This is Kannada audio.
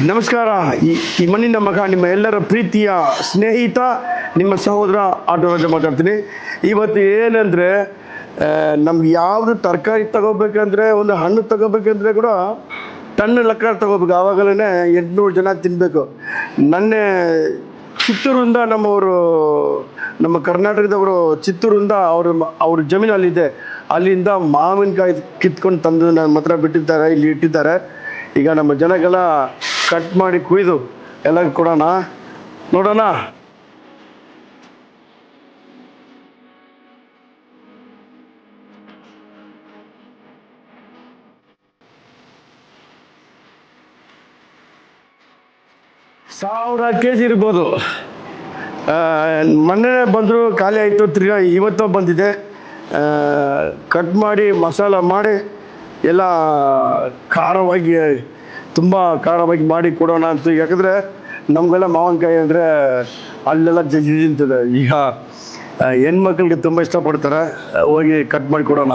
ನಮಸ್ಕಾರ. ಈ ಮಣ್ಣಿನ ಮಗ ನಿಮ್ಮ ಎಲ್ಲರ ಪ್ರೀತಿಯ ಸ್ನೇಹಿತ ನಿಮ್ಮ ಸಹೋದರ ಆಟೋರಾಜ ಮಾತಾಡ್ತೀನಿ. ಇವತ್ತು ಏನಂದರೆ ನಮ್ಗೆ ಯಾವುದು ತರಕಾರಿ ತಗೋಬೇಕಂದ್ರೆ, ಒಂದು ಹಣ್ಣು ತಗೋಬೇಕಂದ್ರೆ ಕೂಡ ಟನ್ ಲೆಕ್ಕ ತಗೋಬೇಕು. ಆವಾಗಲೇ 800 ಜನ ತಿನ್ನಬೇಕು. ನನ್ನೆ ಚಿತ್ತೂರಿಂದ ನಮ್ಮ ಕರ್ನಾಟಕದವರು ಚಿತ್ತೂರಿಂದ ಅವ್ರ ಜಮೀನಲ್ಲಿದೆ. ಅಲ್ಲಿಂದ ಮಾವಿನಕಾಯಿ ಕಿತ್ಕೊಂಡು ತಂದು ನನ್ನ ಹತ್ರ ಬಿಟ್ಟಿದ್ದಾರೆ, ಇಲ್ಲಿ ಇಟ್ಟಿದ್ದಾರೆ. ಈಗ ನಮ್ಮ ಜನಗೆಲ್ಲ ಕಟ್ ಮಾಡಿ ಕುಯ್ದು ಎಲ್ಲ ಕೊಡೋಣ, ನೋಡೋಣ. ಸಾವಿರ ಕೆ ಜಿ ಇರ್ಬೋದು. ಮೊನ್ನೆ ಬಂದರು, ಖಾಲಿ ಆಯಿತು. ತಿರ್ಗಾ ಇವತ್ತು ಬಂದಿದೆ. ಕಟ್ ಮಾಡಿ ಮಸಾಲ ಮಾಡಿ ಎಲ್ಲ ಖಾರವಾಗಿ, ತುಂಬ ಖಾರವಾಗಿ ಮಾಡಿ ಕೊಡೋಣ ಅಂತ. ಯಾಕಂದರೆ ನಮಗೆಲ್ಲ ಮಾವಿನಕಾಯಿ ಅಂದರೆ ಅಲ್ಲೆಲ್ಲ ಜಜ್ಜಿ ತಿಂತದೆ. ಈಗ ಹೆಣ್ಮಕ್ಳಿಗೆ ತುಂಬ ಇಷ್ಟಪಡ್ತಾರೆ. ಹೋಗಿ ಕಟ್ ಮಾಡಿ ಕೊಡೋಣ.